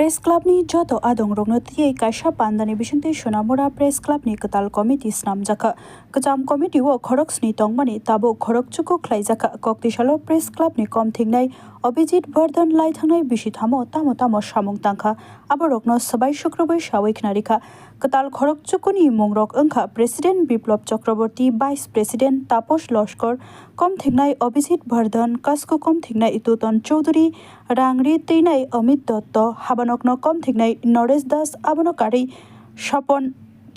Press क्लाबनि जत आदं रंगनति कायसा पान्दानि बिसंति Sonamura press क्लाबनि कताल committee स्नामजाखा कजाम committee व खरक्सनि तंगमानि ताबो खरकचुकु ख्लाइजाखा कक्तिसालो प्रेस क्लाबनि कम थिंगनाय अभिजित बर्धन लाई थांनाय बिसि थामो तामो तामो सामुं तांखा आबरकनो सबाई शुक्रबार सावैखनारिखा कताल खरकचुकुनि मुंरक अंखा प्रेसिडेंट बिप्लब चक्रवर्ती वाइस प्रेसिडेंट तापस लस्कर कम थिंगनाय अभिजित बर्धन कास्को कम थिंगनाय तुतन चौधरी रांगरी तैनाय अमित दत्त हाबानकनो कम थिंगनाय नरेश दास आबनकारी স্বপন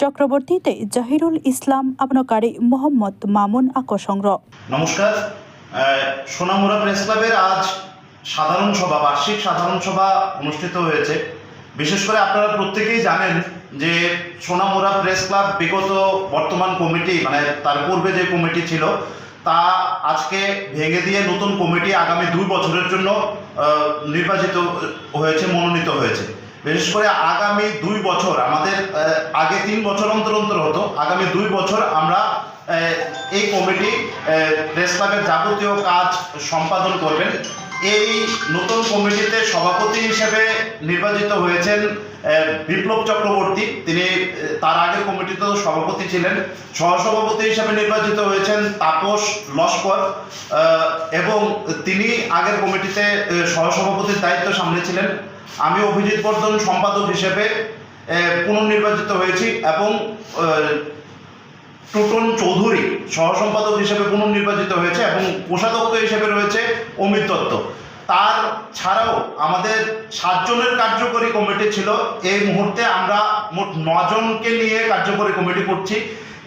চক্রবর্তীতে জাহিরুল ইসলাম আবনকারী মোহাম্মদ মামুন আকসংগ্র। নমস্কার। সোনামুরা প্রেস ক্লাবের আজ সাধারণ সভা বার্ষিক সাধারণ সভা অনুষ্ঠিত হয়েছে। বিশেষ করে আপনারা প্রত্যেকেই জানেন যে সোনামুরা প্রেস ক্লাব বিগত বর্তমান কমিটি মানে তার পূর্বে যে কমিটি ছিল তা আজকে ভেঙে দিয়ে নতুন কমিটি আগামী 2 বছরের জন্য নির্বাচিত হয়েছে, মনোনীত হয়েছে। বিশেষ করে আগামী 2 বছর আমাদের আগে 3 বছর অন্তর অন্তর হতো, আগামী 2 বছর আমরা এই কমিটি প্রেস ক্লাবের যাবতীয় কাজ সম্পাদন করবেন। এই নতুন কমিটিতে সভাপতি হিসেবে নির্বাচিত হয়েছেন বিপ্লব চক্রবর্তী, তিনি তার আগের কমিটিতেও সভাপতি ছিলেন। সহসভাপতি হিসেবে নির্বাচিত হয়েছেন তাপস লস্কর এবং তিনি আগের কমিটিতে সহসভাপতির দায়িত্ব সামলেছিলেন। আমি অভিজিৎ বর্ধন সম্পাদক হিসেবে পুনর্নির্বাচিত হয়েছি এবং টুটন চৌধুরী সহসম্পাদক হিসেবে পুনর্নির্বাচিত হয়েছে এবং কোষাধ্যক্ষ হিসেবে রয়েছে অমিত দত্ত। তার ছাড়াও আমাদের 7 জনের কার্যকরী কমিটি ছিল। এই মুহূর্তে আমরা মোট 9 জনকে নিয়ে কার্যকরী কমিটি করছি।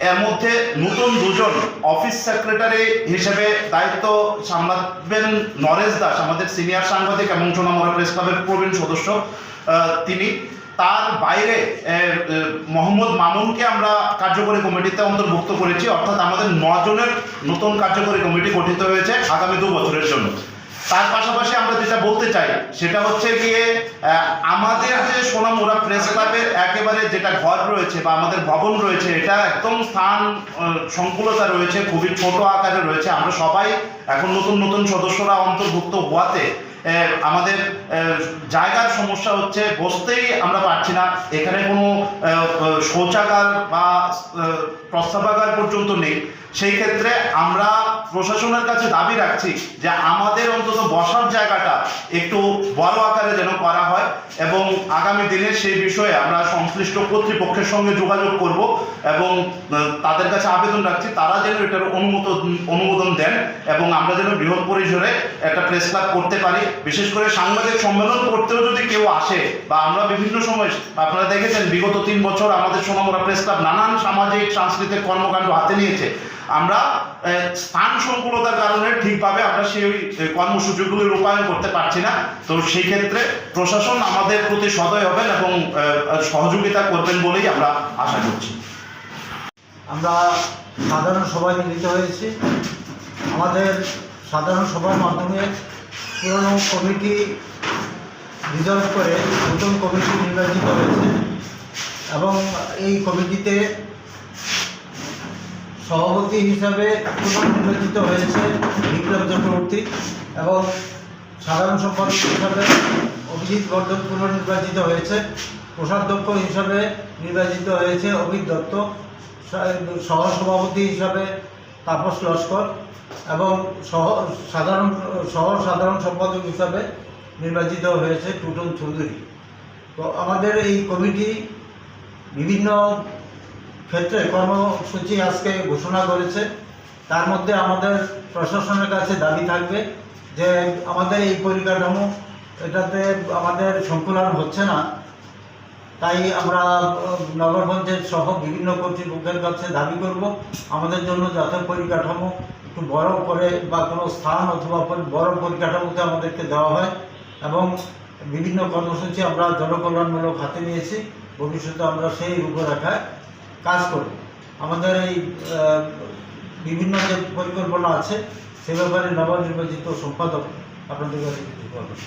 এর মধ্যে নতুন 2 জন অফিস সেক্রেটারি হিসেবে দায়িত্ব সামলাবেন নরেশ দাস, আমাদের সিনিয়র সাংবাদিক এবং সোনামুরা প্রেস ক্লাবের প্রবীণ সদস্য তিনি। তার বাইরে মোহাম্মদ মামুনকে আমরা কার্যকরী কমিটিতে অন্তর্ভুক্ত করেছি, অর্থাৎ আমাদের 9 জনের নতুন কার্যকরী কমিটি গঠিত হয়েছে আগামী 2 বছরের জন্য। তার পাশাপাশি আমরা যেটা বলতে চাই সেটা হচ্ছে গিয়ে আমাদের যে সোনামুরা প্রেস ক্লাবের একেবারে যেটা ঘর রয়েছে বা আমাদের ভবন রয়েছে এটা একদম স্থান সংকুলতা রয়েছে, খুবই ছোট আকারে রয়েছে। আমরা সবাই এখন নতুন নতুন সদস্যরা অন্তর্ভুক্ত হওয়াতে আমাদের জায়গার সমস্যা হচ্ছে, বসতেই আমরা পারছি না। এখানে কোনো শৌচাগার বা প্রস্রাবাগার পর্যন্ত নেই। সেই ক্ষেত্রে আমরা প্রশাসনের কাছে দাবি রাখছি যে আমাদের অন্তত বসার জায়গাটা একটু বড় আকারে যেন করা হয় এবং আগামী দিনে সেই বিষয়ে আমরা সংশ্লিষ্ট কর্তৃপক্ষের সঙ্গে যোগাযোগ করব এবং তাদের কাছে আবেদন রাখছি তারা যেন এটার অনুমোদন দেন এবং আমরা যেন বৃহৎ পরিসরে একটা প্রেস ক্লাব করতে পারি। বিশেষ করে সাংবাদিক সম্মেলন করতেও যদি কেউ আসে বা আমরা বিভিন্ন সময় আপনারা দেখেছেন বিগত 3 বছর আমাদের সোনামুরা প্রেস ক্লাব নানান সামাজিক সাংস্কৃতিক কর্মকাণ্ড হাতে নিয়েছে। আমরা স্থান সংকুলতার কারণে ঠিকভাবে আমরা সেই কর্মসূচিগুলি রূপায়ণ করতে পারছি না। তো সেই ক্ষেত্রে প্রশাসন আমাদের প্রতি সদয় হবেন এবং সহযোগিতা করবেন বলেই আমরা আশা করছি। আমরা সাধারণ সভায় মিলিত হয়েছি। আমাদের সাধারণ সভার মাধ্যমে পুরনো কমিটি রিজলভ করে নতুন কমিটি নির্বাচিত হয়েছে এবং এই কমিটিতে সভাপতি হিসাবে পুনর্নির্বাচিত হয়েছে বিপ্লব চক্রবর্তী এবং সাধারণ সম্পাদক হিসাবে অভিজিৎ বর্ধন পুনর্নির্বাচিত হয়েছে। কোষাধ্যক্ষ হিসাবে নির্বাচিত হয়েছে অমিত দত্ত, সহসভাপতি হিসাবে তাপস লস্কর এবং সাধারণ সম্পাদক হিসাবে নির্বাচিত হয়েছে টুটন চৌধুরী। তো আমাদের এই কমিটি বিভিন্ন ক্ষেত্রে কর্মসূচি আজকে ঘোষণা করেছে। তার মধ্যে আমাদের প্রশাসনের কাছে দাবি থাকবে যে আমাদের এই পরিকাঠামো এটাতে আমাদের সংকুলন হচ্ছে না, তাই আমরা নগর পঞ্চায়েত সহ বিভিন্ন কর্তৃপক্ষের কাছে দাবি করব আমাদের জন্য যাতে পরিকাঠামো একটু বড় করে বা কোনো স্থান অথবা বড় পরিকাঠামোতে আমাদেরকে দেওয়া হয় এবং বিভিন্ন কর্মসূচি আমরা জনকল্যাণমূলক হাতে নিয়েছি। ভবিষ্যতে আমরা সেই রূপরেখায় কাজ করব। আমাদের এই বিভিন্ন যে পরিকল্পনা আছে সে ব্যাপারে নবনির্বাচিত সম্পাদক আপনাদের কাছে কিছু বলবেন।